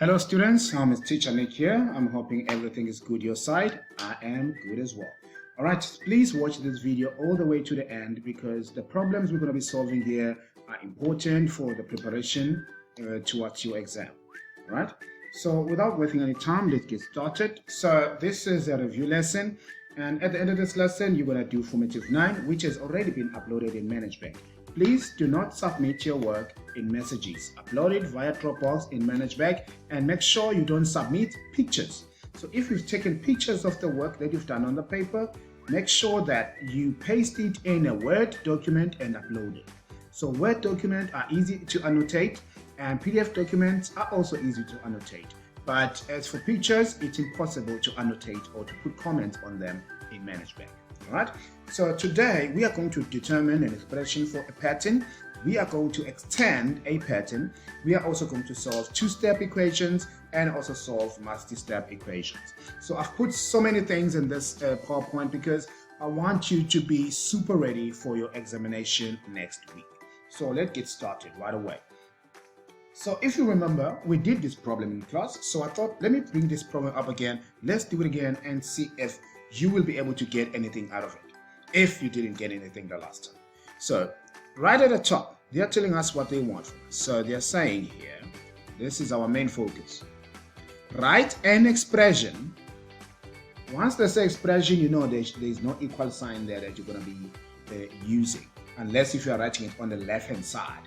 Hello students, I'm Teacher Nick here. I'm hoping everything is good your side. I am good as well. Alright, please watch this video all the way to the end because the problems we're going to be solving here are important for the preparation towards your exam. Alright, so without wasting any time, let's get started. So this is a review lesson, and at the end of this lesson you're going to do formative 9, which has already been uploaded in ManageBank. Please do not submit your work in messages. Upload it via Dropbox in ManageBank and make sure you don't submit pictures. So if you've taken pictures of the work that you've done on the paper, make sure that you paste it in a Word document and upload it. So Word documents are easy to annotate and PDF documents are also easy to annotate. But as for pictures, it's impossible to annotate or to put comments on them in ManageBank. Alright, so today we are going to determine an expression for a pattern. We are going to extend a pattern. We are also going to solve two-step equations and also solve multi-step equations. So I've put so many things in this PowerPoint because I want you to be super ready for your examination next week. So let's get started right away. So if you remember, we did this problem in class. So I thought, let me bring this problem up again. Let's do it again and see if you will be able to get anything out of it if you didn't get anything the last time. So right at the top, they are telling us what they want from us. So they are saying here, this is our main focus. Write an expression. Once they say expression, you know there's no equal sign there that you're going to be using, unless if you are writing it on the left-hand side.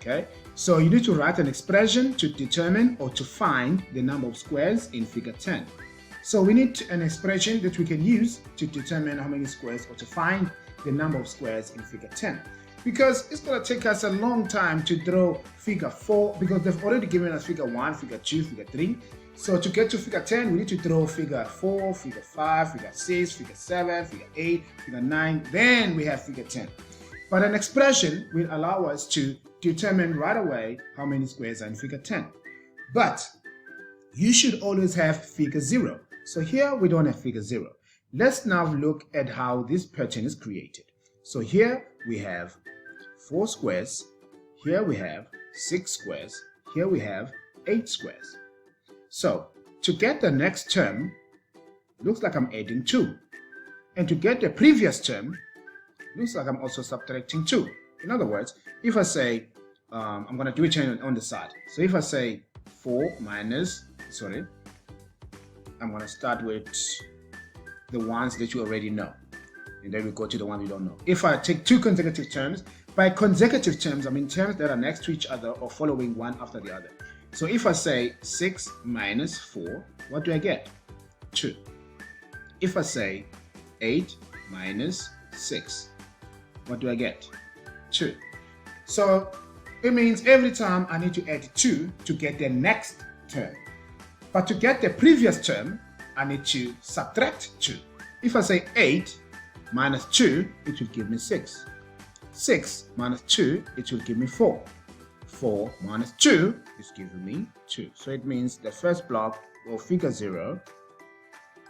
Okay, so you need to write an expression to determine or to find the number of squares in figure 10. So we need an expression that we can use to determine how many squares or to find the number of squares in figure 10. Because it's going to take us a long time to draw figure 4 because they've already given us figure 1, figure 2, figure 3. So to get to figure 10, we need to draw figure 4, figure 5, figure 6, figure 7, figure 8, figure 9. Then we have figure 10. But an expression will allow us to determine right away how many squares are in figure 10. But you should always have figure 0. So here we don't have figure 0. Let's now look at how this pattern is created. So here we have 4 squares, here we have 6 squares, here we have 8 squares. So to get the next term, looks like I'm adding 2. And to get the previous term, looks like I'm also subtracting 2. In other words, if I say, I'm going to do it on the side. So if I say 4 minus, I'm going to start with the ones that you already know. And then we go to the one we don't know. If I take 2 consecutive terms, by consecutive terms, I mean terms that are next to each other or following one after the other. So if I say 6 minus 4, what do I get? 2. If I say 8 minus 6, what do I get? 2. So it means every time I need to add 2 to get the next term. But to get the previous term, I need to subtract 2. If I say 8 minus 2, it will give me 6. 6 minus 2, it will give me 4. 4 minus 2 is giving me 2. So it means the first block, or figure 0,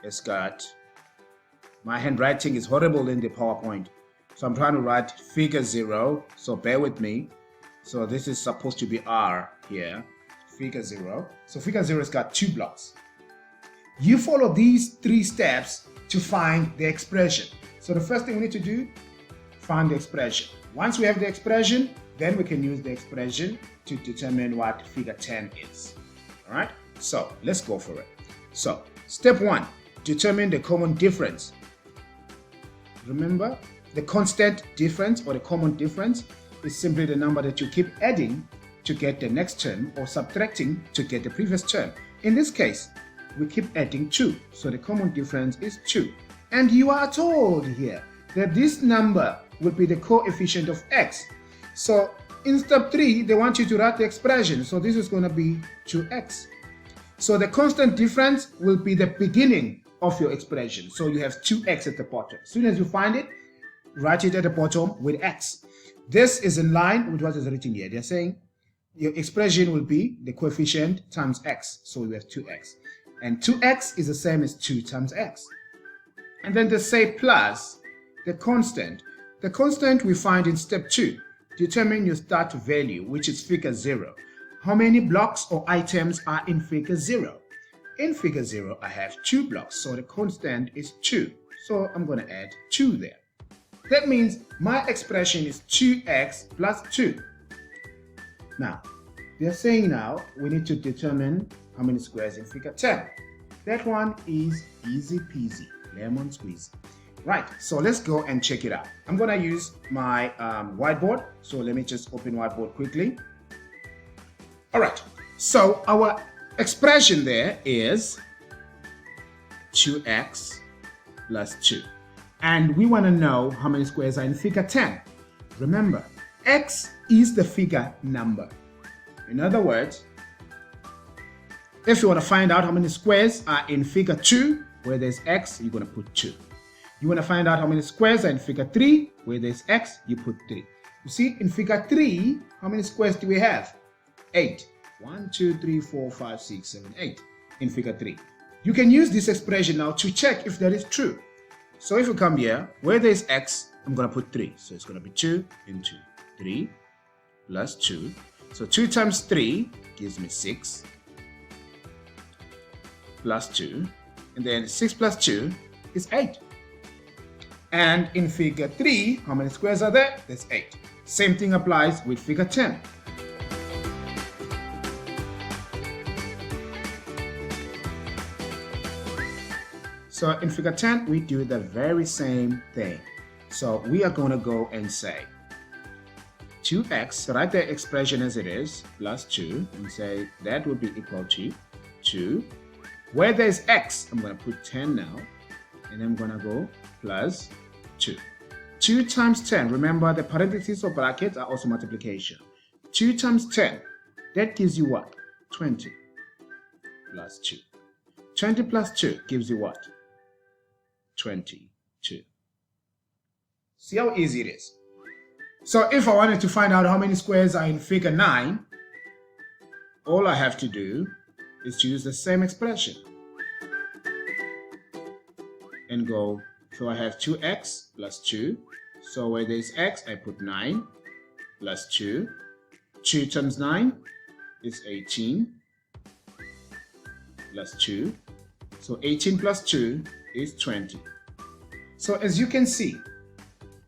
has got, my handwriting is horrible in the PowerPoint. So I'm trying to write figure 0, so bear with me. So this is supposed to be R here, figure 0. So figure 0 has got 2 blocks. You follow these 3 steps to find the expression. So the first thing we need to do, find the expression. Once we have the expression, then we can use the expression to determine what figure 10 is. Alright, so let's go for it. So step 1, determine the common difference. Remember, the constant difference or the common difference is simply the number that you keep adding to get the next term or subtracting to get the previous term. In this case, we keep adding 2, so the common difference is 2. And you are told here that this number will be the coefficient of x. So in step 3, they want you to write the expression, so this is going to be 2x. So the constant difference will be the beginning of your expression, so you have 2x at the bottom. As soon as you find it, write it at the bottom with x. This is in line with what is written here. They're saying your expression will be the coefficient times x, so we have 2x. And 2x is the same as 2 times x. And then they say plus the constant. The constant we find in step 2. Determine your start value, which is figure 0. how many blocks or items are in figure 0? In figure 0, I have 2 blocks, so the constant is 2. So I'm going to add 2 there. That means my expression is 2x plus 2. Now, they're saying now we need to determine how many squares in figure 10. That one is easy peasy, lemon squeezy. Right, so let's go and check it out. I'm going to use my whiteboard. So let me just open whiteboard quickly. All right, so our expression there is 2x plus 2. And we want to know how many squares are in figure 10. Remember, x is the figure number. In other words, if you want to find out how many squares are in figure 2, where there's x, you're going to put 2. You want to find out how many squares are in figure 3, where there's x, you put 3. You see, in figure 3, how many squares do we have? 8. 1, 2, 3, 4, 5, 6, 7, 8 in figure 3. You can use this expression now to check if that is true. So if you come here, where there is x, I'm going to put 3. So it's going to be 2 into 3 plus 2. So 2 times 3 gives me 6 plus 2. And then 6 plus 2 is 8. And in figure 3, how many squares are there? There's 8. Same thing applies with figure 10. So in figure 10, we do the very same thing. So we are going to go and say 2x, write the expression as it is, plus 2, and say that would be equal to 2. Where there's x, I'm going to put 10 now, and I'm going to go plus 2. 2 times 10, remember the parentheses or brackets are also multiplication. 2 times 10, that gives you what? 20 plus 2. 20 plus 2 gives you what? 22. See how easy it is? So if I wanted to find out how many squares are in figure 9, all I have to do is to use the same expression and go, so I have 2x plus 2. So where there's x, I put 9 plus 2. 2 times 9 is 18 plus 2. So 18 plus 2 is 20. So as you can see,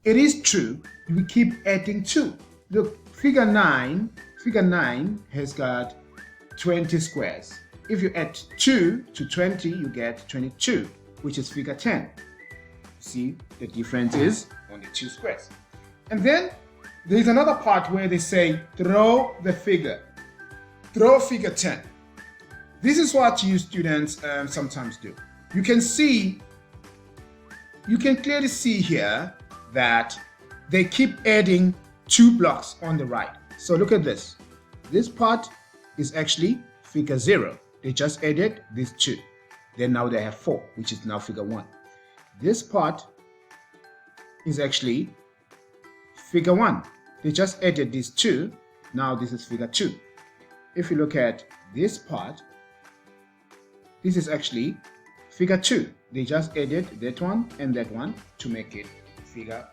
it is true, we keep adding 2. Look, figure 9 has got 20 squares. If you add 2 to 20, you get 22, which is figure 10. See, the difference is only 2 squares. And then there's another part where they say, draw the figure. Draw figure 10. This is what you students sometimes do. You can clearly see here that they keep adding 2 blocks on the right. So look at this. This part is actually figure 0. They just added these 2. Then now they have 4, which is now figure 1. This part is actually figure 1. They just added these 2. Now this is figure 2. If you look at this part, this is actually figure 2. They just added that one and that one to make it figure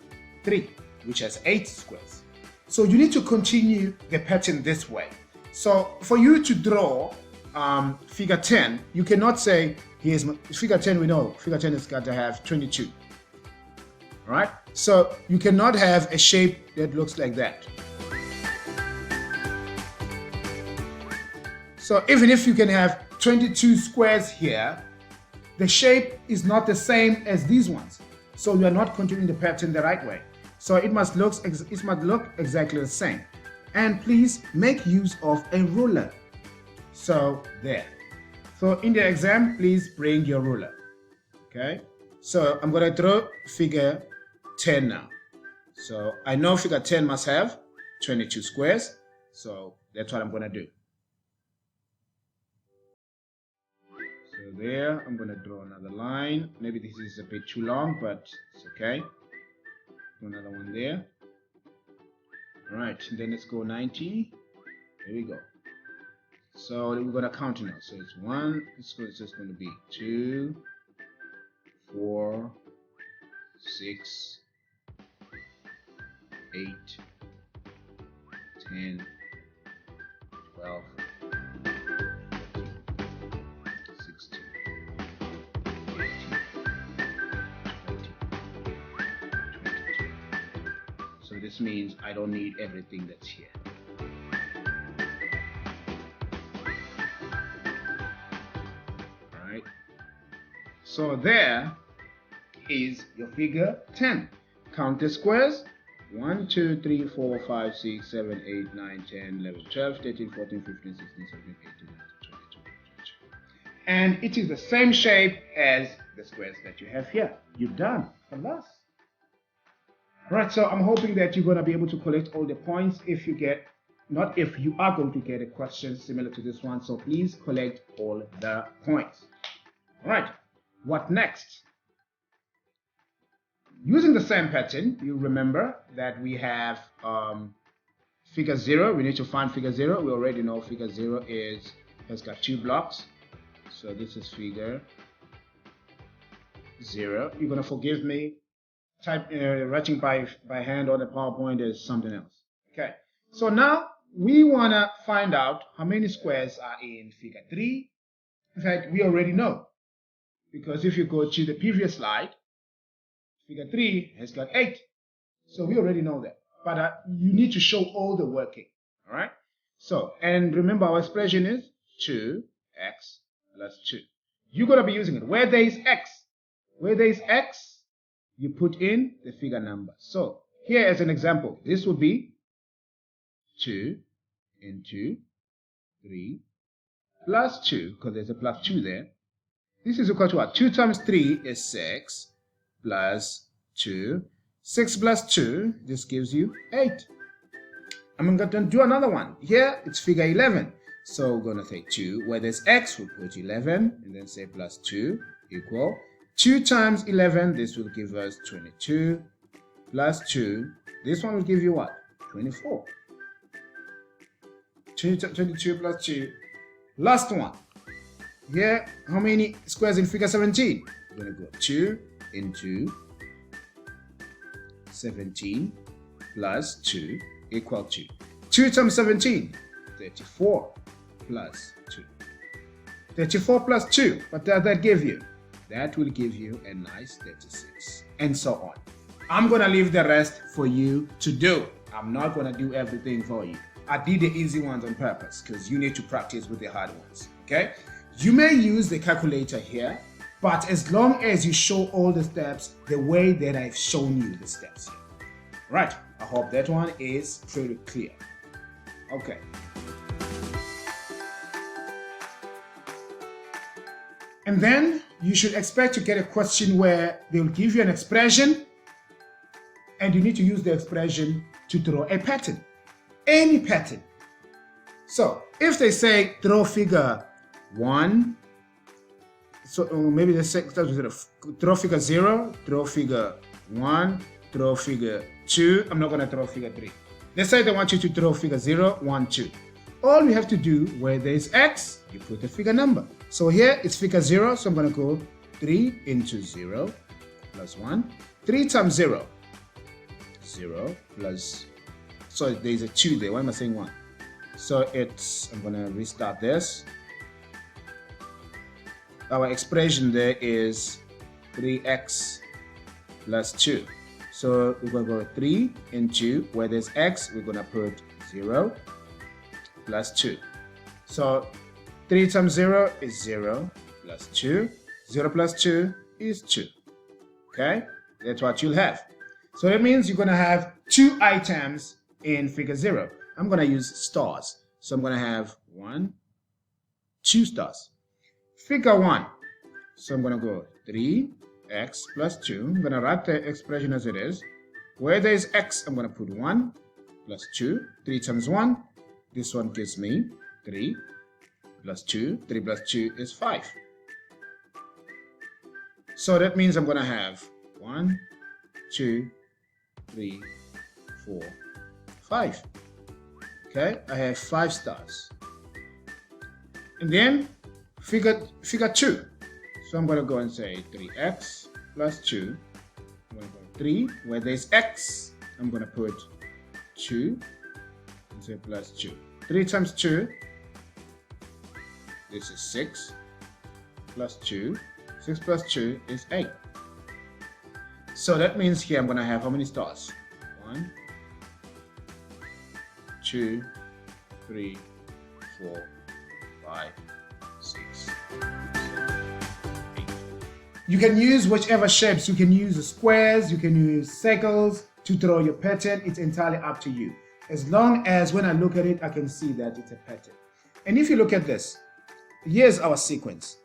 3, which has 8 squares. So you need to continue the pattern this way. So for you to draw figure 10, you cannot say, here's figure 10, we know figure 10 has got to have 22. All right? So you cannot have a shape that looks like that. So even if you can have 22 squares here, the shape is not the same as these ones. So you are not continuing the pattern the right way. So it must look exactly the same. And please make use of a ruler. So there. So in the exam, please bring your ruler. Okay. So I'm going to draw figure 10 now. So I know figure 10 must have 22 squares. So that's what I'm going to do. So there, I'm going to draw another line. Maybe this is a bit too long, but it's okay. Do another one there. All right, and then let's go 90. There we go. So we're going to count now. So it's 1, it's just going to be 2, 4, 6, 8, 10, 12, 16, 18, 20, 22. So this means I don't need everything that's here. Alright. So there is your figure 10. Count the squares. 1, 2, 3, 4, 5, 6, 7, 8, 9, 10, 11, 12, 13, 14, 15, 16, 17, 18, 19, 20, 22. And it is the same shape as the squares that you have here. You're done. Alas. Alright, so I'm hoping that you're going to be able to collect all the points if you get, not if you are going to get a question similar to this one. So please collect all the points. Alright, what next? Using the same pattern, you remember that we have figure 0. We need to find figure 0. We already know figure 0 has got 2 blocks. So this is figure 0. You're going to forgive me. Writing by hand on the PowerPoint is something else. Okay. So now we want to find out how many squares are in figure 3. In fact, we already know. Because if you go to the previous slide, figure 3 has got 8. So we already know that. But you need to show all the working. Alright? So, and remember our expression is 2x plus 2. You're going to be using it. Where there is x, you put in the figure number. So, here as an example, this would be 2 into 3 plus 2, because there's a plus 2 there. This is equal to what? 2 times 3 is 6. Plus 2. 6 plus 2, this gives you 8. I'm going to do another one. Here, it's figure 11. So we're going to take 2. Where there's x, we'll put 11. And then say plus 2 equal. 2 times 11, this will give us 22. Plus 2. This one will give you what? 24. 22 plus 2. Last one. Here, how many squares in figure 17? We're going to go 2 into 17 plus 2 equal to 2 times 17, 34 plus 2. 34 plus 2, what does that give you? That will give you a nice 36, and so on. I'm going to leave the rest for you to do. I'm not going to do everything for you. I did the easy ones on purpose because you need to practice with the hard ones, okay? You may use the calculator here, but as long as you show all the steps the way that I've shown you the steps here. Right, I hope that one is pretty clear. Okay. And then you should expect to get a question where they'll give you an expression and you need to use the expression to draw a pattern. Any pattern. So if they say draw figure 1, so maybe they say draw figure 0, draw figure 1, draw figure 2. I'm not going to draw figure 3. They say they want you to draw figure 0, 1, 2. All you have to do, where there is x, you put the figure number. So here it's figure 0, so I'm going to go 3 into 0 plus 1. 3 times 0, 0 plus, so there's a 2 there. Why am I saying 1? So it's, I'm going to restart this. Our expression there is 3x plus 2. So we're going to go 3 into, where there's x, we're going to put 0 plus 2. So 3 times 0 is 0 plus 2. 0 plus 2 is 2. Okay? That's what you'll have. So that means you're going to have 2 items in figure 0. I'm going to use stars. So I'm going to have 1, 2 stars. Figure 1. So I'm going to go 3x plus 2. I'm going to write the expression as it is. Where there is x, I'm going to put 1 plus 2. 3 times 1. This one gives me 3 plus 2. 3 plus 2 is 5. So that means I'm going to have 1, 2, 3, 4, 5. Okay, I have 5 stars. And then figure 2. So I'm going to go and say 3x plus 2. I'm going to go 3. Where there's x, I'm going to put 2 and say plus 2. 3 times 2 This is 6 plus 2. 6 plus 2 is 8. So that means here I'm going to have how many stars? 1, 2, 3, 4, 5, 6, 7, 8. You can use whichever shapes. You can use squares, you can use circles to draw your pattern. It's entirely up to you. As long as when I look at it, I can see that it's a pattern. And if you look at this, here's our sequence.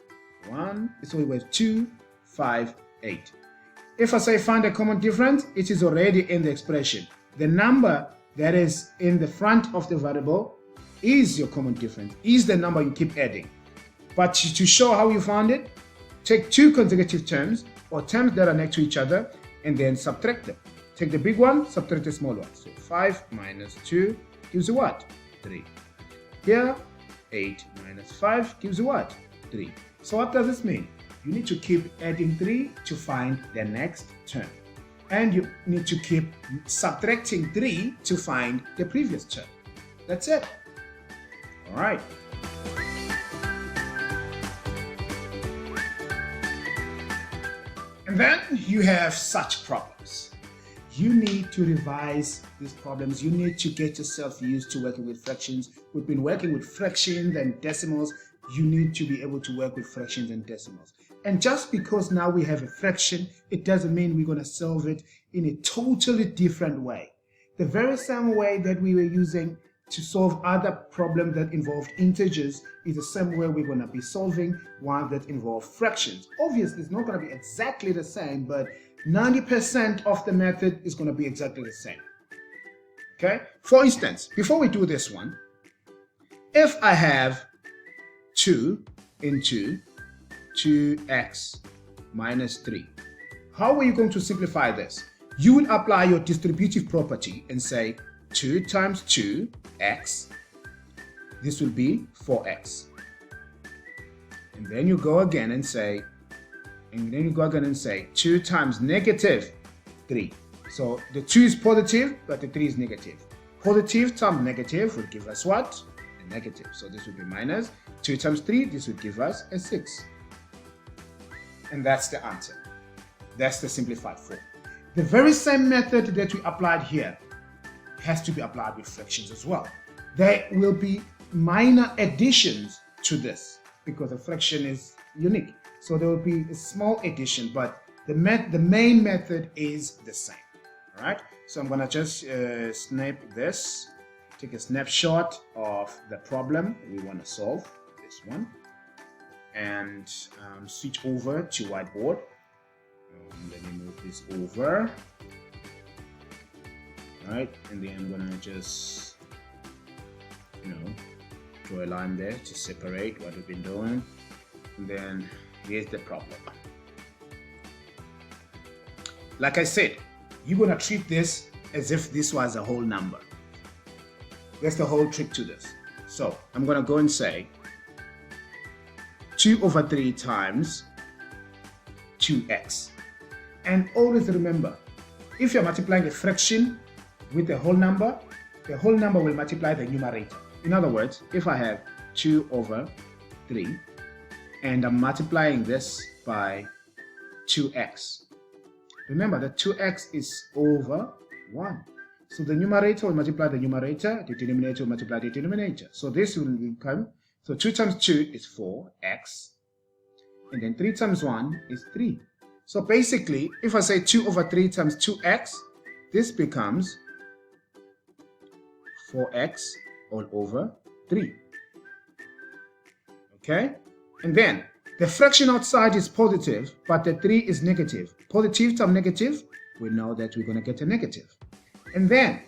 1, so we have 2, 5, 8. If I say find a common difference, it is already in the expression. The number that is in the front of the variable is your common difference, is the number you keep adding. But to show how you found it, take two consecutive terms or terms that are next to each other and then subtract them. Take the big one, subtract the small one. So 5 minus 2 gives you what? 3. Here, 8 minus 5 gives you what? 3. So what does this mean? You need to keep adding 3 to find the next term. And you need to keep subtracting 3 to find the previous term. That's it. All right. And then you have such problems. You need to revise these problems. You need to get yourself used to working with fractions. We've been working with fractions and decimals. You need to be able to work with fractions and decimals. And just because now we have a fraction, it doesn't mean we're going to solve it in a totally different way. The very same way that we were using to solve other problems that involved integers is the same way we're going to be solving ones that involve fractions. Obviously, it's not going to be exactly the same, but 90% of the method is going to be exactly the same. Okay? For instance, before we do this one, if I have 2 into 2x minus 3, how are you going to simplify this? You will apply your distributive property and say 2 times 2x, this will be 4x. And then you go again and say, 2 times negative 3. So the 2 is positive, but the 3 is negative. Positive times negative will give us what? A negative. So this will be minus 2 times 3, this will give us a 6. And that's the answer. That's the simplified form. The very same method that we applied here has to be applied with fractions as well. There will be minor additions to this because a fraction is unique. So there will be a small addition, but the main method is the same. All right. So I'm going to just snap this, take a snapshot of the problem we want to solve, this one, and switch over to whiteboard. Let me move this over. All right, and then I'm going to just, draw a line there to separate what we've been doing. And then here's the problem. Like I said, you're going to treat this as if this was a whole number. That's the whole trick to this. So I'm going to go and say 2 over 3 times 2x. And always remember, if you're multiplying a fraction with the whole number will multiply the numerator. In other words, if I have 2 over 3 and I'm multiplying this by 2x, remember that 2x is over 1. So the numerator will multiply the numerator, the denominator will multiply the denominator. So this will become, so 2 times 2 is 4x, and then 3 times 1 is 3. So basically, if I say 2 over 3 times 2x, this becomes 4x all over 3. Okay? And then the fraction outside is positive, but the 3 is negative. Positive times negative, we know that we're going to get a negative. And then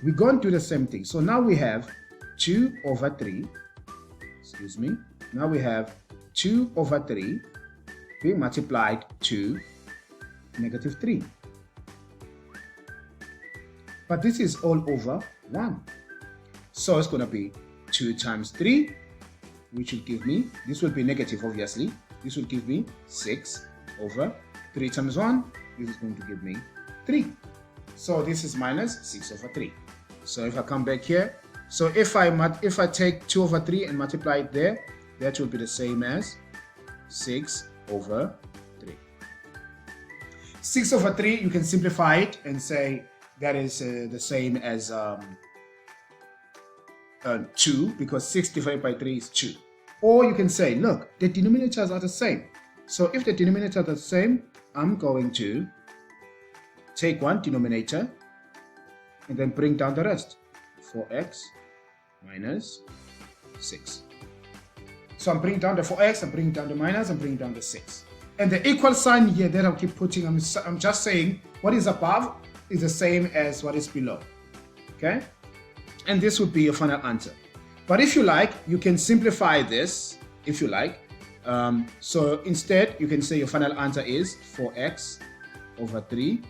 we're going to do the same thing. So now we have 2 over 3. Excuse me. Now we have 2 over 3 being multiplied to negative 3. But this is all over 1. So it's going to be 2 times 3, which will give me, this will be negative obviously, this will give me 6 over 3 times 1, this is going to give me 3. So this is minus 6 over 3. So if I come back here, so if I take 2 over 3 and multiply it there, that will be the same as 6 over 3. 6 over 3, you can simplify it and say that is the same as 2, because 6 divided by 3 is 2. Or you can say, look, the denominators are the same. So if the denominators are the same, I'm going to take one denominator and then bring down the rest. 4x minus 6. So I'm bringing down the 4x, I'm bringing down the minus, I'm bringing down the 6. And the equal sign here that I'll keep putting, I'm just saying what is above is the same as what is below. Okay? And this would be your final answer. But if you like, you can simplify this, if you like. So instead, you can say your final answer is 4x over 3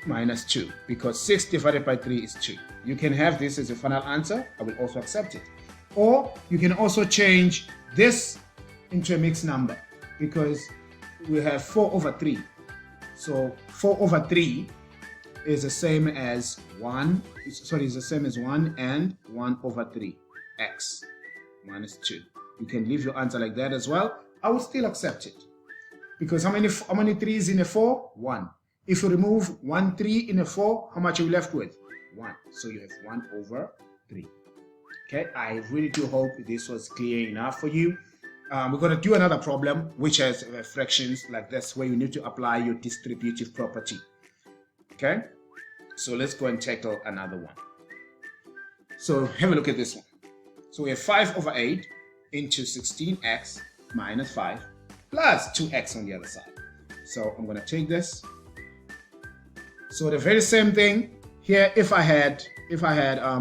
minus 2, because 6 divided by 3 is 2. You can have this as a final answer. I will also accept it. Or you can also change this into a mixed number, because we have 4 over 3. So 4 over 3 is the same as 1, sorry, is the same as 1 and 1 over 3, x minus 2. You can leave your answer like that as well. I will still accept it. Because how many 3s in a 4? 1. If you remove 1 3 in a 4, how much are you left with? 1. So you have 1 over 3. Okay, I really do hope this was clear enough for you. We're going to do another problem which has fractions like this, where you need to apply your distributive property. Okay, so let's go and tackle another one. So have a look at this one. So we have 5 over 8 into 16x minus 5 plus 2x on the other side. So I'm going to take this. So the very same thing here. If I had,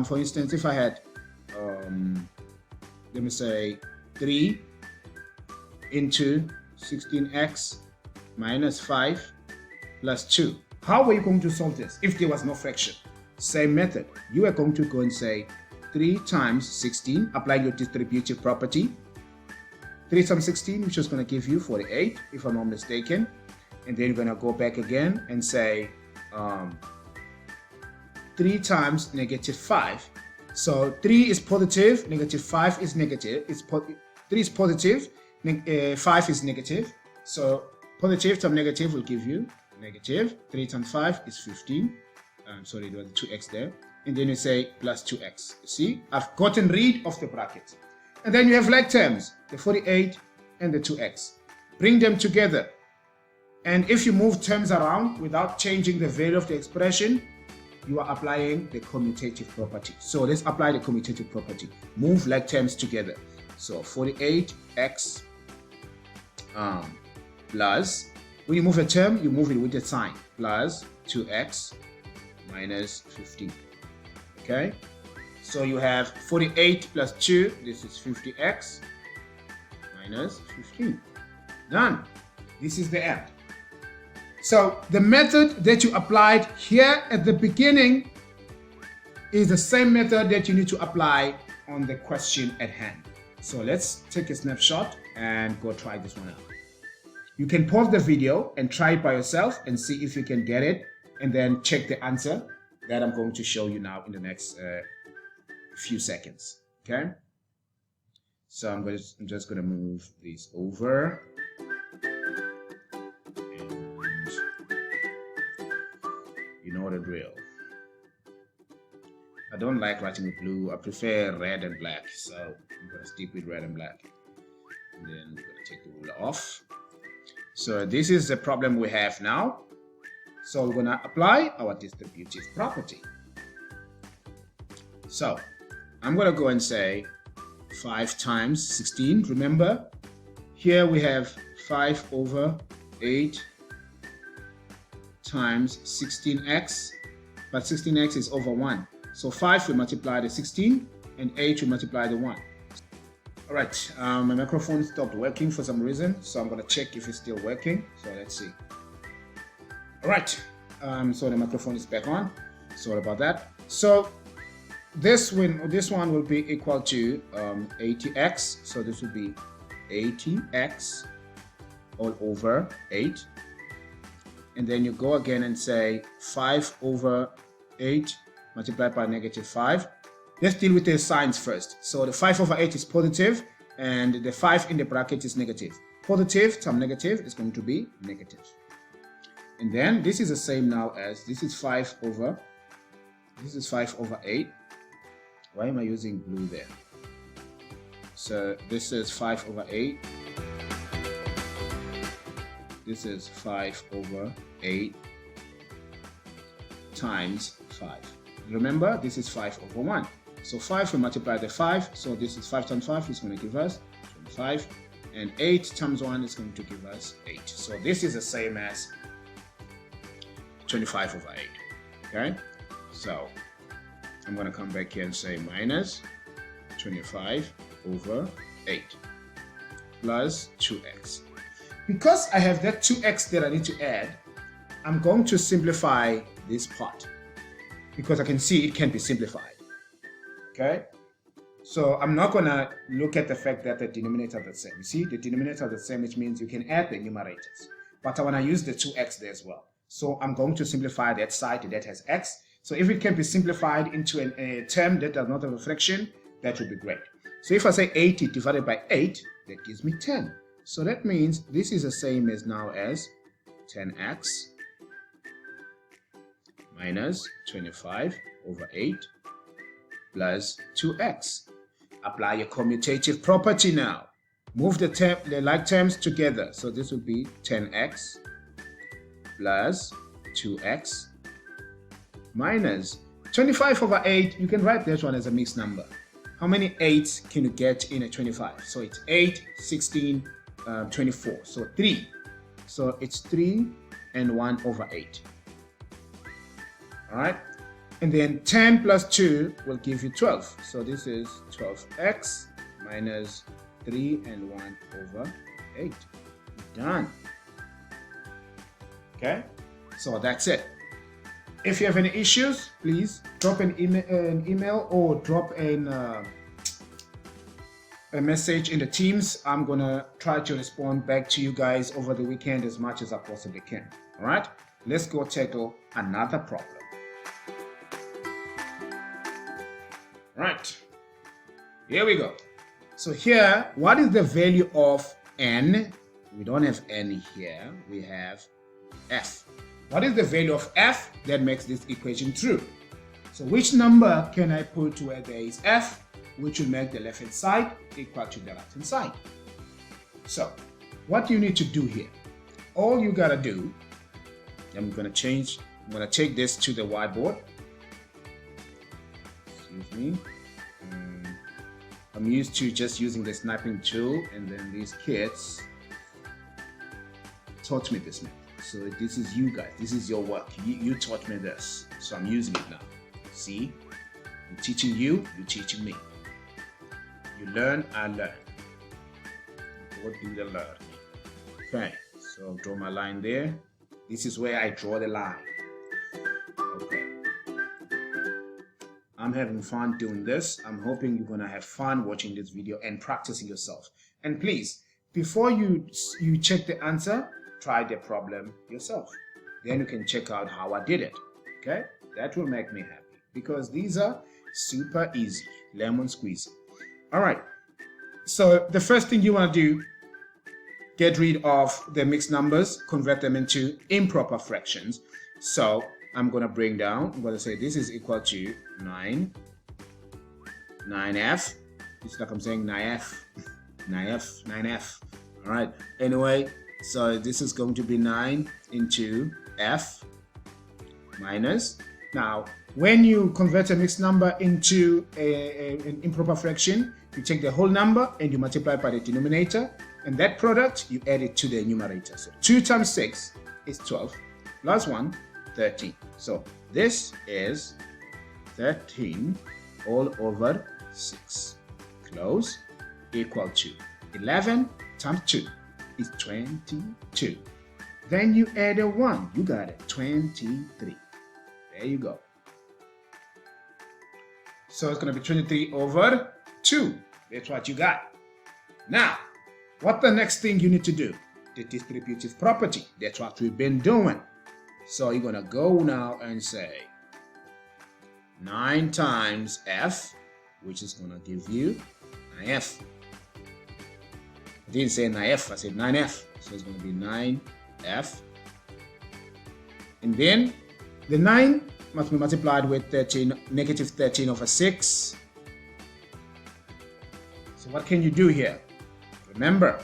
for instance, if I had, let me say 3 into 16x minus 5 plus 2. How are you going to solve this if there was no fraction? Same method. You are going to go and say 3 times 16, apply your distributive property. 3 times 16, which is going to give you 48, if I'm not mistaken. And then you're going to go back again and say 3 times negative 5. So 3 is positive, negative 5 is negative. 3 is positive, 5 is negative. So positive times negative will give you negative. 3 times 5 is 15. Sorry, there was 2x there. And then you say plus 2x. See, I've gotten rid of the bracket. And then you have like terms, the 48 and the 2x. Bring them together. And if you move terms around without changing the value of the expression, you are applying the commutative property. So let's apply the commutative property. Move like terms together. So 48x plus, when you move a term, you move it with the sign, plus 2x minus 15. Okay? So you have 48 plus 2, this is 50x minus 15. Done. This is the end. So the method that you applied here at the beginning is the same method that you need to apply on the question at hand. So let's take a snapshot and go try this one out. You can pause the video and try it by yourself and see if you can get it, and then check the answer that I'm going to show you now in the next few seconds. Okay? So I'm just going to move these over. You know the drill. I don't like writing with blue. I prefer red and black. So I'm going to stick with red and black. And then we're going to take the ruler off. So this is the problem we have now. So we're going to apply our distributive property. So I'm going to go and say 5 times 16. Remember, here we have 5 over 8 times 16x, but 16x is over 1. So 5 will multiply the 16 and 8 will multiply the 1. All right, my microphone stopped working for some reason, so I'm going to check if it's still working. So let's see. All right, so the microphone is back on. Sorry about that. So this one will be equal to 80x. So this will be 80x all over 8. And then you go again and say 5 over 8 multiplied by negative 5 let's deal with the signs first. So the 5 over 8 is positive, and the 5 in the bracket is negative. Positive times negative is going to be negative. And then this is the same now as this is 5 over 8. Why am I using blue there? So this is 5 over 8. This is 5 over 8 times 5. Remember, this is 5 over 1. So 5 will multiply the 5. So this is 5 times 5 is going to give us 25. And 8 times 1 is going to give us 8. So this is the same as 25 over 8. Okay? So I'm going to come back here and say minus 25 over 8 plus 2x. Because I have that 2x that I need to add, I'm going to simplify this part because I can see it can be simplified. Okay? So I'm not going to look at the fact that the denominator are the same. You see, the denominator are the same, which means you can add the numerators. But I want to use the 2x there as well. So I'm going to simplify that side that has x. So if it can be simplified into a term that does not have a fraction, that would be great. So if I say 80 divided by 8, that gives me 10. So that means this is the same as now as 10x minus 25 over 8 plus 2x. Apply your commutative property now. Move the like terms together. So this will be 10x plus 2x minus 25 over 8. You can write that one as a mixed number. How many 8s can you get in a 25? So it's 8, 16, 24. So 3. So it's 3 and 1 over 8. All right. And then 10 plus 2 will give you 12. So this is 12x minus 3 and 1 over 8. Done. Okay. So that's it. If you have any issues, please drop an email or drop a message in the Teams. I'm going to try to respond back to you guys over the weekend as much as I possibly can. All right, let's go tackle another problem. Right, here we go. So here, what is the value of n? We don't have n here. We have f. What is the value of f that makes this equation true? So which number can I put where there is f, which will make the left-hand side equal to the right-hand side? So what you need to do here, all you gotta do, I'm gonna take this to the whiteboard. Excuse me. I'm used to just using the sniping tool, and then these kids taught me this method. So this is you guys, this is your work. You taught me this, so I'm using it now. See, I'm teaching you, you're teaching me. You learn, I learn. What do the learn? Okay, so I'll draw my line there. This is where I draw the line. Okay. I'm having fun doing this. I'm hoping you're gonna have fun watching this video and practicing yourself. And please, before you check the answer, try the problem yourself. Then you can check out how I did it. Okay? That will make me happy because these are super easy. Lemon squeezy. All right. So the first thing you want to do, get rid of the mixed numbers, convert them into improper fractions. So I'm going to bring down, I'm going to say this is equal to 9f. It's like I'm saying 9f. 9f. All right. Anyway, so this is going to be 9 into f minus. Now, when you convert a mixed number into an improper fraction, you take the whole number and you multiply by the denominator, and that product, you add it to the numerator. So 2 times 6 is 12, plus 1, 13. So this is 13 all over 6, close, equal to 11 times 2 is 22. Then you add a 1, you got it, 23. There you go. So it's going to be 23 over 2. That's what you got. Now, what the next thing you need to do? The distributive property. That's what we've been doing. So you're going to go now and say 9 times f which is going to give you 9f. I didn't say 9f, I said 9f. So it's going to be 9f. And then the 9 must be multiplied with 13, negative 13 over 6. So what can you do here? Remember,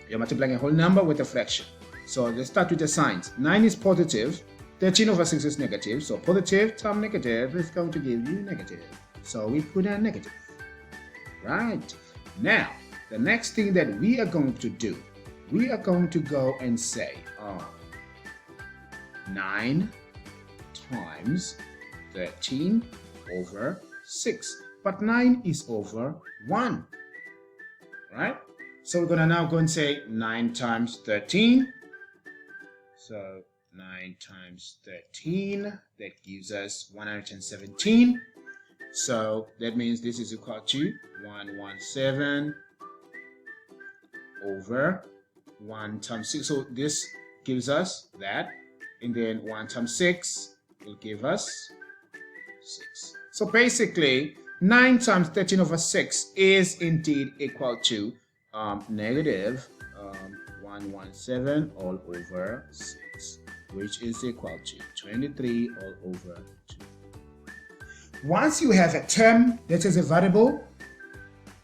you're multiplying a whole number with a fraction. So let's start with the signs. 9 is positive, 13 over 6 is negative. So positive times negative is going to give you negative. So we put a negative. Right. Now, the next thing that we are going to do, we are going to go and say 9 times 13 over 6. But 9 is over 1. Right? So we're going to now go and say 9 times 13. So 9 times 13, that gives us 117. So that means this is equal to 117 over 1 times 6. So this gives us that. And then 1 times 6 will give us 6. So basically, 9 times 13 over 6 is indeed equal to negative 117 all over 6, which is equal to 23 all over 2. Once you have a term that is a variable,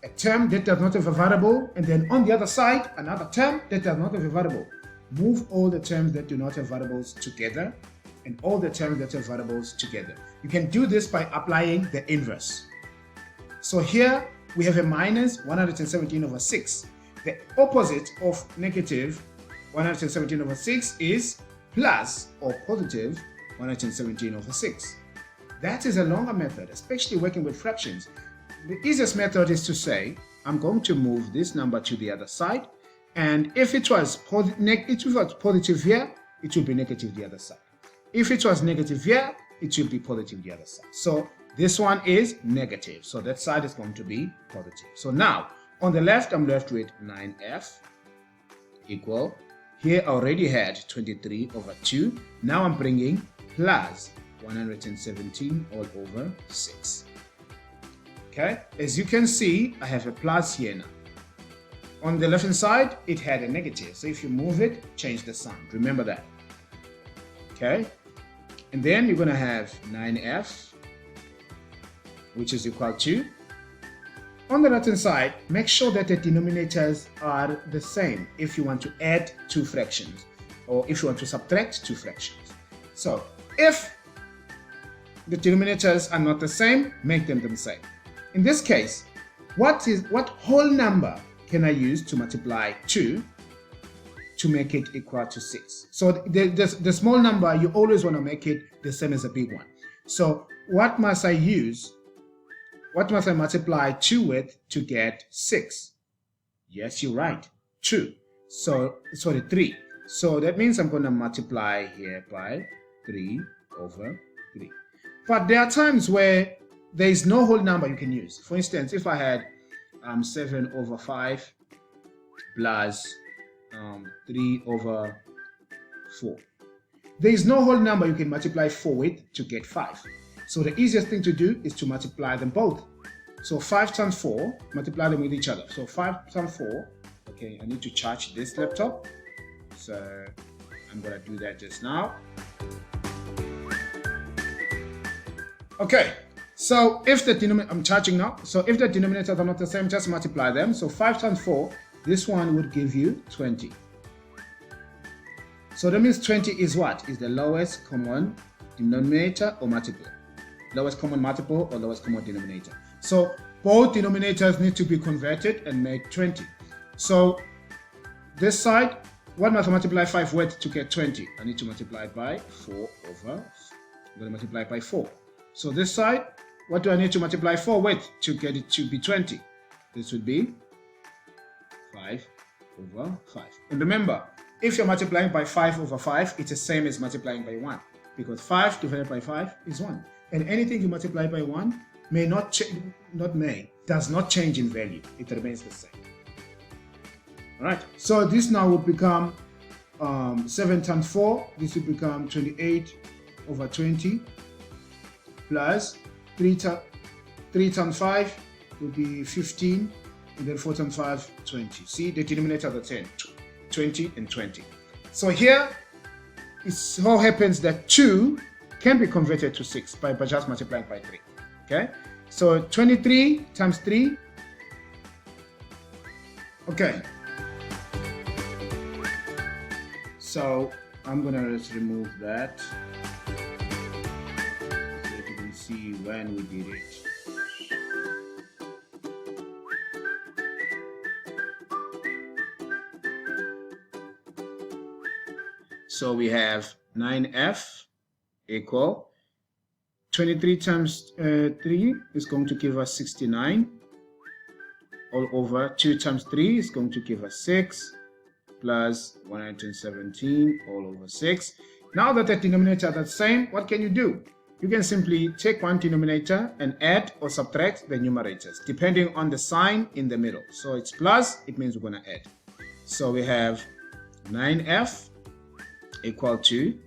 a term that does not have a variable, and then on the other side, another term that does not have a variable, move all the terms that do not have variables together and all the terms that have variables together. You can do this by applying the inverse. So here we have a minus 117 over 6. The opposite of negative 117 over 6 is plus or positive 117 over 6. That is a longer method, especially working with fractions. The easiest method is to say, I'm going to move this number to the other side, and if it was positive here, it will be negative the other side. If it was negative here, it will be positive the other side. So this one is negative, so that side is going to be positive. So now, on the left, I'm left with 9f equal, here I already had 23 over 2. Now I'm bringing plus 117 all over 6. Okay, as you can see, I have a plus here now. On the left hand side, it had a negative. So if you move it, change the sign. Remember that. Okay, and then you're going to have 9f, which is equal to, on the right hand side, make sure that the denominators are the same if you want to add two fractions or if you want to subtract two fractions. So if the denominators are not the same, make them the same. In this case, what whole number can I use to multiply 2 to make it equal to 6? So the small number, you always want to make it the same as a big one. So what must I use? What must I multiply 2 with to get 6? Yes, you're right, 2. So, sorry, 3. So that means I'm going to multiply here by 3 over 3. But there are times where there is no whole number you can use. For instance, if I had 7 over 5 plus 3 over 4. There is no whole number you can multiply 4 with to get 5. So the easiest thing to do is to multiply them both. So 5 times 4, multiply them with each other. So 5 times 4, okay, I need to charge this laptop. So I'm going to do that just now. Okay, so if the denominator, I'm charging now. So if the denominators are not the same, just multiply them. So 5 times 4, this one would give you 20. So that means 20 is what? Is the lowest common denominator or multiple? Lowest common multiple or lowest common denominator. So both denominators need to be converted and make 20. So this side, what must I multiply 5 with to get 20? I need to multiply by 4 over, I'm going to multiply by 4. So this side, what do I need to multiply 4 with to get it to be 20? This would be 5 over 5. And remember, if you're multiplying by 5 over 5, it's the same as multiplying by 1. Because 5 divided by 5 is 1. And anything you multiply by 1 does not change in value. It remains the same. Alright, so this now will become 7 times 4. This will become 28 over 20 plus 3 times 3 times 5 will be 15, and then 4 times 5, 20. See, the denominator of the 10, 20 and 20. So here, it so happens that 2 can be converted to 6 by just multiplying by 3. Okay, so 23 times 3. Okay, so I'm gonna just remove that so you can see when we did it. So we have 9f equal 23 times 3 is going to give us 69 all over 2 times 3 is going to give us 6 plus 117 all over 6. Now that the denominator are the same, what can you do? You can simply take one denominator and add or subtract the numerators depending on the sign in the middle. So it's plus, it means we're going to add. So we have 9f equal to,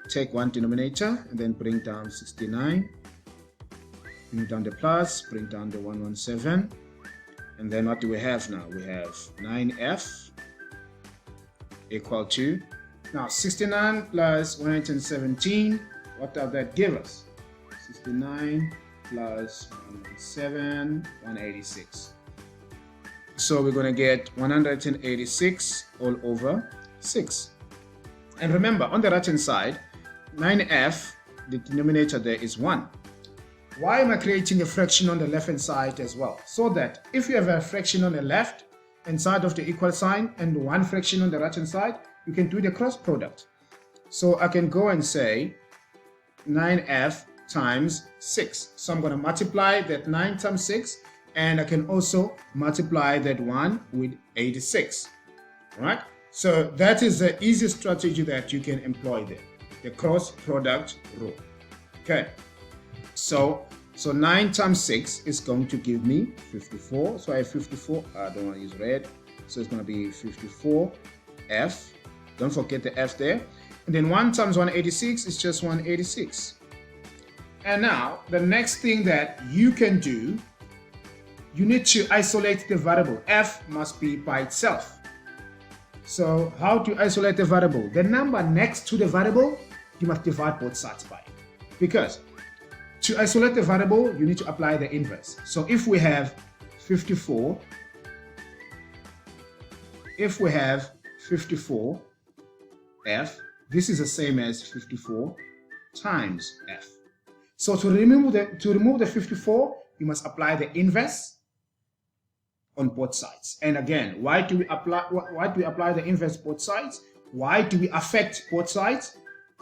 take one denominator and then bring down 69, bring down the plus, bring down the 117, and then what do we have now? We have 9f equal to, now 69 plus 117, what does that give us? 69 plus 117, 186. So we're going to get 186 all over 6. And remember, on the right hand side, 9f, the denominator there is 1. Why am I creating a fraction on the left hand side as well? So that if you have a fraction on the left hand side of the equal sign and one fraction on the right hand side, you can do the cross product. So I can go and say 9f times 6. So I'm going to multiply that 9 times 6. And I can also multiply that 1 with 86. All right? So that is the easiest strategy that you can employ there, the cross product rule. Okay. So 9 times 6 is going to give me 54. So I have 54. I don't want to use red. So it's going to be 54f. Don't forget the f there. And then 1 times 186 is just 186. And now the next thing that you can do, you need to isolate the variable. F must be by itself. So how to isolate the variable? The number next to the variable, you must divide both sides by it. Because to isolate the variable, you need to apply the inverse. So if we have 54, f, this is the same as 54 times f. So to remove the 54, you must apply the inverse on both sides. And again, why do we apply the inverse both sides? Why do we affect both sides?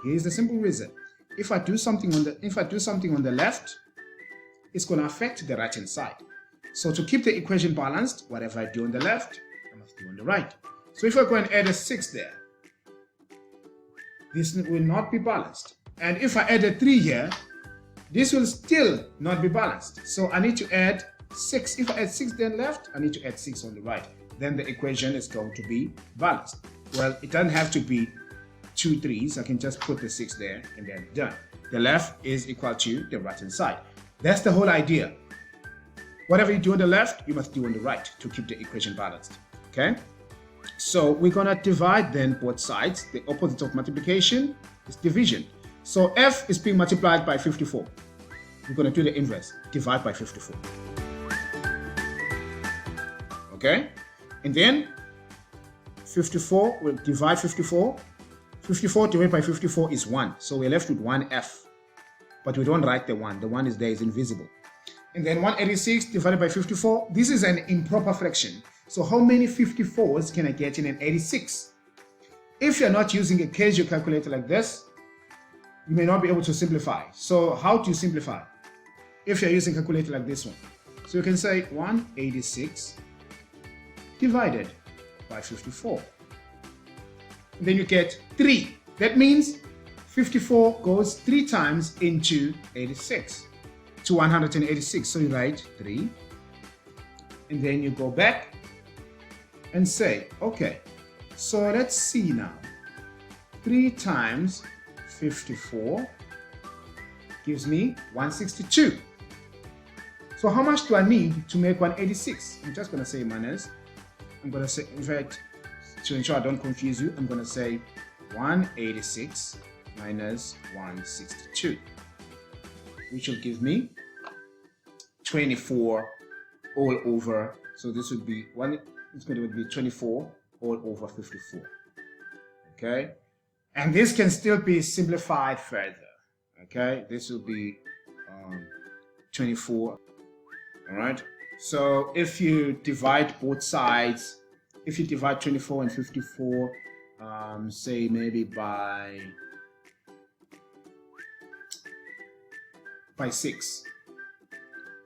Here's the simple reason. If I do something on the left, it's going to affect the right hand side. So to keep the equation balanced, whatever I do on the left, I must do on the right. So if I go and add a 6 there, this will not be balanced. And if I add a 3 here, this will still not be balanced. So I need to add 6. If I add 6 then left, I need to add 6 on the right. Then the equation is going to be balanced. Well, it doesn't have to be 2 3s. I can just put the 6 there and then done. The left is equal to the right hand side. That's the whole idea. Whatever you do on the left, you must do on the right to keep the equation balanced. Okay? So we're going to divide then both sides. The opposite of multiplication is division. So f is being multiplied by 54. We're going to do the inverse. Divide by 54. Okay? And then 54, we'll divide 54. 54 divided by 54 is 1. So we're left with 1f. But we don't write the 1. The 1 is there, is invisible. And then 186 divided by 54. This is an improper fraction. So how many 54s can I get in an 86? If you're not using a Casio calculator like this, you may not be able to simplify. So how do you simplify? If you're using a calculator like this one. So you can say 186 divided by 54. And then you get 3. That means 54 goes 3 times into 86 to 186. So you write 3. And then you go back and say, okay, so let's see now. 3 times 54 gives me 162. So how much do I need to make 186? I'm just going to say minus. I'm going to say, in fact, to ensure I don't confuse you, I'm going to say 186 minus 162, which will give me 24 all over. So this would be it's going to be 24 all over 54. Okay, and this can still be simplified further. Okay, this will be 24. All right, so if you divide both sides, if you divide 24 and 54, say maybe by 6.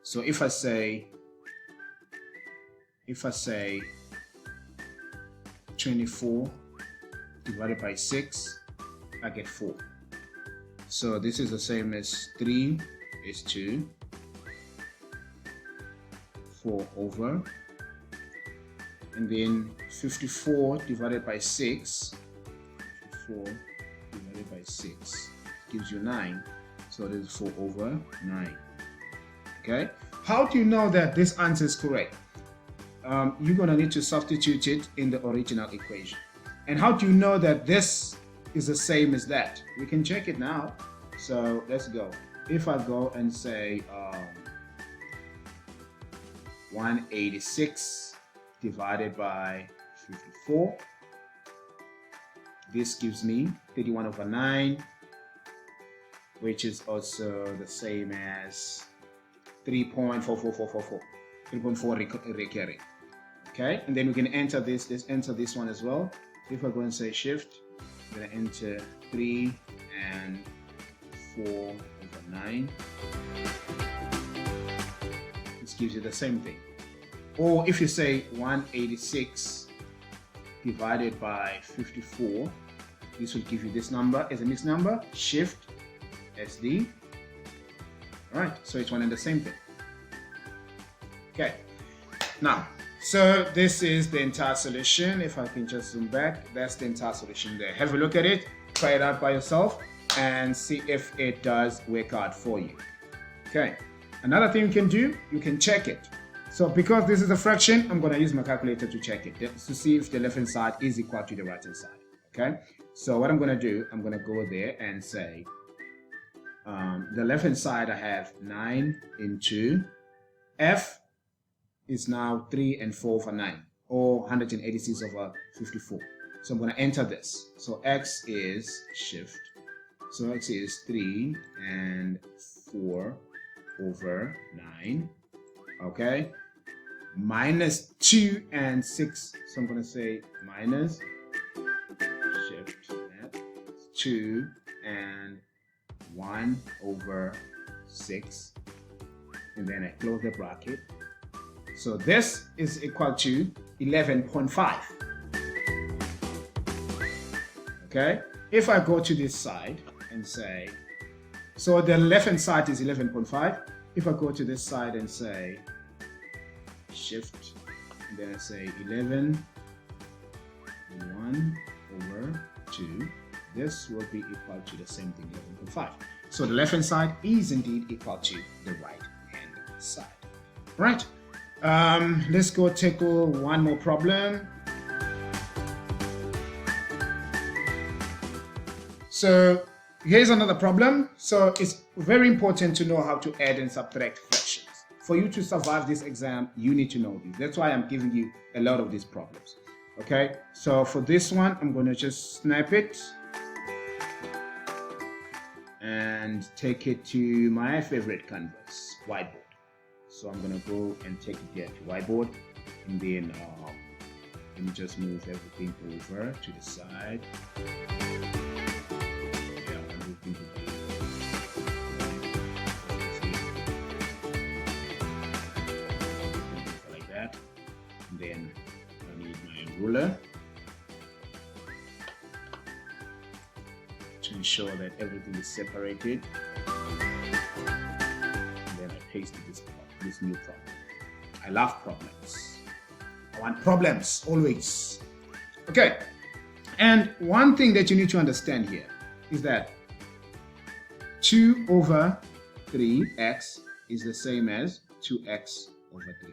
So if I say 24 divided by 6, I get 4. So this is the same as 3 is 2, 4 over, and then 54 divided by 6, 54 divided by 6 gives you 9. So this is 4 over 9. Okay, how do you know that this answer is correct? You're going to need to substitute it in the original equation. And how do you know that this is the same as that? We can check it now. So let's go. If I go and say 186 divided by 54, this gives me 31 over 9, which is also the same as 3.44444, 3.4 recurring. Okay, and then we can enter this. Let's enter this one as well. If I go and say shift, I'm going to enter 3 and 4 over 9. This gives you the same thing. Or if you say 186 divided by 54, this will give you this number as a mixed number. Shift SD. All right, so it's one and the same thing. Okay, now, so this is the entire solution. If I can just zoom back, that's the entire solution there. Have a look at it, try it out by yourself, and see if it does work out for you. Okay, another thing you can do, you can check it. So because this is a fraction, I'm going to use my calculator to check it, to see if the left hand side is equal to the right hand side. Okay, so what I'm going to do, I'm going to go there and say, the left hand side I have 9 into F is now 3 and 4 over 9, or 186 over 54. So I'm going to enter this. So X is shift. So X is 3 and 4 over 9. Okay. Minus 2 and 6. So I'm going to say minus shift 2 and 1 over 6. And then I close the bracket. So this is equal to 11.5. Okay, if I go to this side and say, so the left hand side is 11.5. If I go to this side and say shift, and then I say 11, 1 over 2, this will be equal to the same thing, 11.5. So the left hand side is indeed equal to the right hand side. Right. Let's go tackle one more problem. So here's another problem. So it's very important to know how to add and subtract fractions. For you to survive this exam, you need to know this. That's why I'm giving you a lot of these problems. Okay, so for this one, I'm going to just snap it and take it to my favorite canvas, whiteboard. So I'm going to go and take it there to whiteboard, and then let me just move everything over to the side. Like that. And then I need my ruler to ensure that everything is separated. And then I paste this new problem. I love problems. I want problems always. Okay. And one thing that you need to understand here is that 2 over 3x is the same as 2x over 3.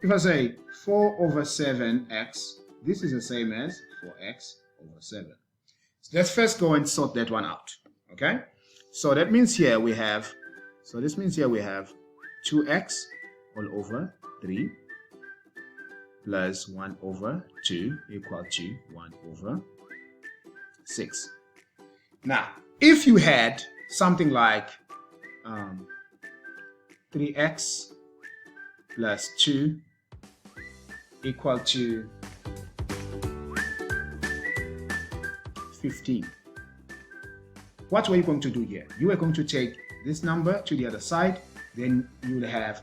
If I say 4 over 7x, this is the same as 4x over 7. So let's first go and sort that one out. Okay? So that means here we have, this means here we have 2x all over 3 plus 1 over 2 equal to 1 over 6. Now, if you had something like 3x plus 2 equal to 15. What were you going to do here? You were going to take this number to the other side, then you will have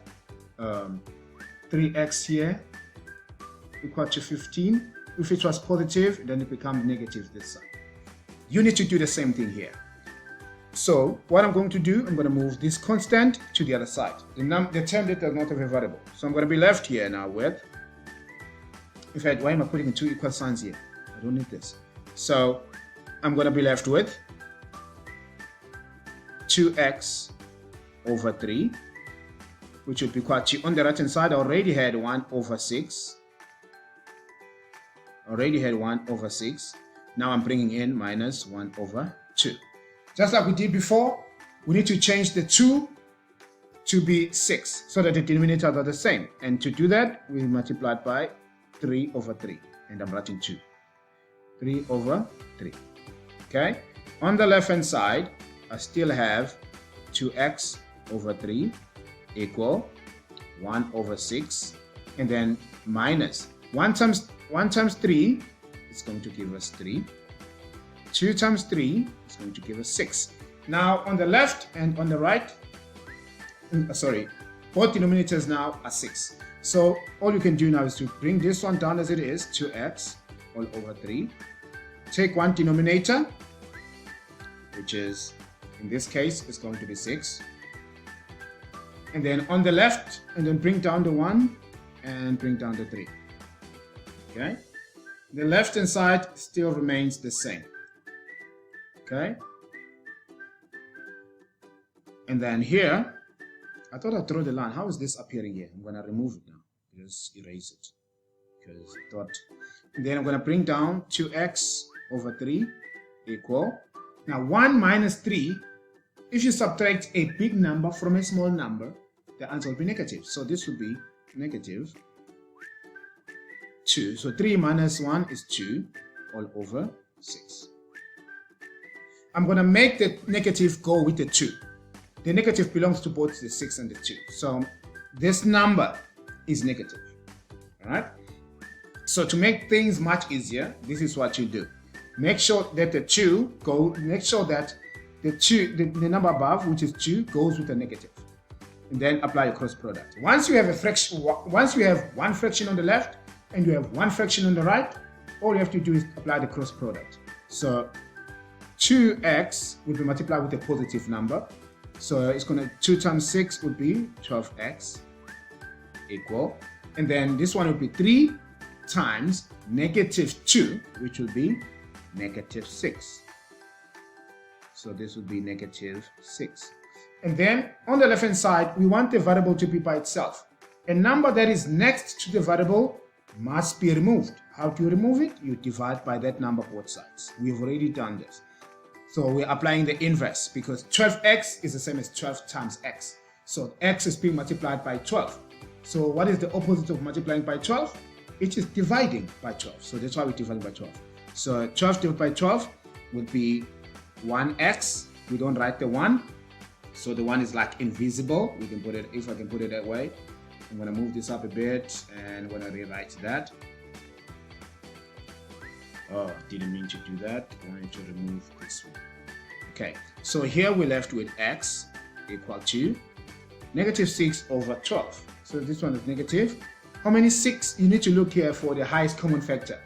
3x here equal to 15. If it was positive, then it becomes negative this side. You need to do the same thing here. So what I'm going to do, I'm going to move this constant to the other side. The term that does not have a variable. So I'm going to be left here now with, in fact, why am I putting 2 equal signs here? I don't need this. So I'm going to be left with 2x over 3, which would be equal to, on the right hand side, I already had 1 over 6. Now I'm bringing in minus 1 over 2. Just like we did before, we need to change the 2 to be 6 so that the denominators are the same. And to do that, we multiply it by 3 over 3. And I'm writing 2. 3 over 3. Okay? On the left hand side, I still have 2x over 3 equal 1 over 6. And then minus 1 times 3 is going to give us 3. 2 times 3 is going to give us 6. Now on the left and on the right, both denominators now are 6. So all you can do now is to bring this one down as it is, 2x all over 3. Take one denominator, which is, in this case, is going to be 6. And then on the left, and then bring down the 1 and bring down the 3. Okay? The left hand side still remains the same. Okay? And then here, I thought I'd draw the line. How is this appearing here? I'm going to remove it now. Just erase it. Because I thought. And then I'm going to bring down 2x over 3 equal. Now 1 minus 3, if you subtract a big number from a small number, the answer will be negative. So this will be negative 2. So 3 minus 1 is 2 all over 6. I'm going to make the negative go with the 2. The negative belongs to both the 6 and the 2. So this number is negative. Alright? So to make things much easier, this is what you do. Make sure that the 2 make sure that the number above, which is 2, goes with a negative. And then apply a cross product. Once you have one fraction on the left and you have one fraction on the right, all you have to do is apply the cross product. So 2x will be multiplied with a positive number. So it's going to 2 times 6 would be 12x equal. And then this one will be 3 times negative 2, which will be negative 6. So this would be negative 6. And then on the left hand side, we want the variable to be by itself. A number that is next to the variable must be removed. How do you remove it? You divide by that number both sides. We've already done this. So we're applying the inverse because 12x is the same as 12 times x. So x is being multiplied by 12. So what is the opposite of multiplying by 12? It is dividing by 12. So that's why we're dividing by 12. So 12 divided by 12 would be 1x. We don't write the 1. So the 1 is like invisible. We can put it, if I can put it that way. I'm going to move this up a bit and I'm going to rewrite that. Oh, didn't mean to do that. I wanted to remove this one. Okay, so here we're left with x equal to negative 6 over 12. So this one is negative. How many 6? You need to look here for the highest common factor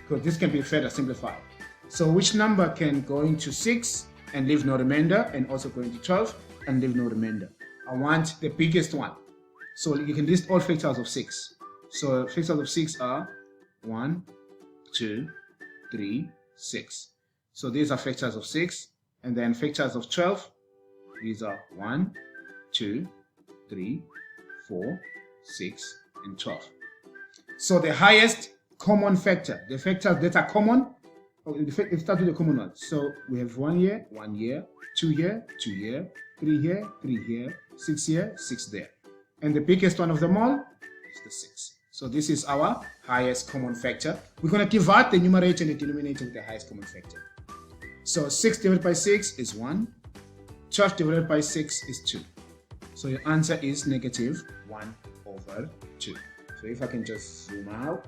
because this can be further simplified. So which number can go into 6 and leave no remainder, and also go into 12 and leave no remainder? I want the biggest one. So you can list all factors of 6. So factors of 6 are 1, 2, 3, 6. So these are factors of 6, and then factors of 12 These are 1, 2, 3, 4, 6, and 12. So the highest common factor, the factors that are common, it starts with the common one. So we have 1 here, 1 here, 2 here, 2 here, 3 here, 3 here, 6 here, 6 there. And the biggest one of them all is the 6. So this is our highest common factor. We're going to divide the numerator and the denominator with the highest common factor. So 6 divided by 6 is 1. 12 divided by 6 is 2. So your answer is negative 1 over 2. So if I can just zoom out,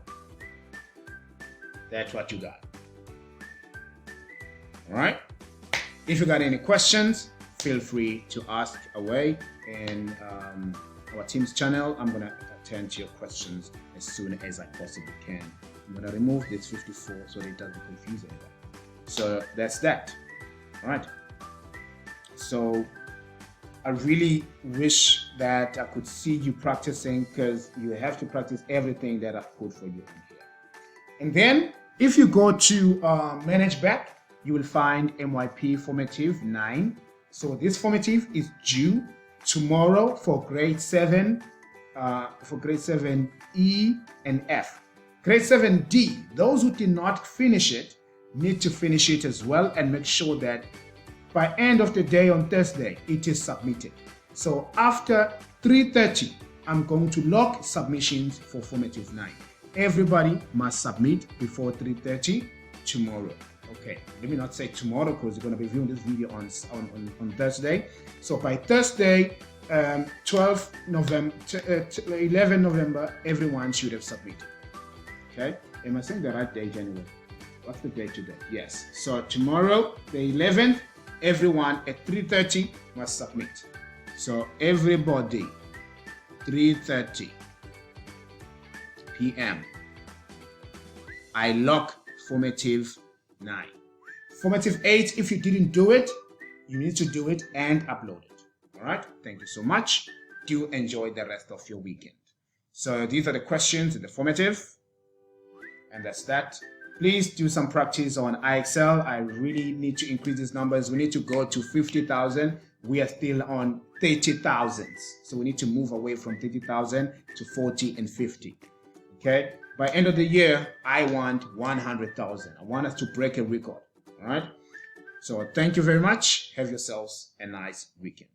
that's what you got. All right. If you got any questions, feel free to ask away in our team's channel. I'm going to attend to your questions as soon as I possibly can. I'm going to remove this 54 so that it doesn't confuse anyone. So that's that. All right. So I really wish that I could see you practicing, because you have to practice everything that I've put for you in here. And then if you go to Manage Back, you will find MYP Formative 9. So this formative is due tomorrow for grade 7, E and F. Grade 7D, those who did not finish it need to finish it as well, and make sure that by end of the day on Thursday, it is submitted. So after 3:30, I'm going to lock submissions for Formative 9. Everybody must submit before 3:30 tomorrow. Okay, let me not say tomorrow, because you're going to be viewing this video on Thursday. So by Thursday, 11 November, everyone should have submitted. Okay, am I saying the right date anyway? What's the date today? Yes. So tomorrow, the 11th, everyone at 3:30 must submit. So everybody, 3:30 p.m. I lock Formative 9. Formative 8, if you didn't do it, you need to do it and upload it. All right. Thank you so much. Do enjoy the rest of your weekend. So these are the questions in the formative, and that's that. Please do some practice on IXL. I really need to increase these numbers. We need to go to 50,000. We are still on 30,000. So we need to move away from 30,000 to 40 and 50. Okay. By end of the year, I want 100,000. I want us to break a record. All right. So thank you very much. Have yourselves a nice weekend.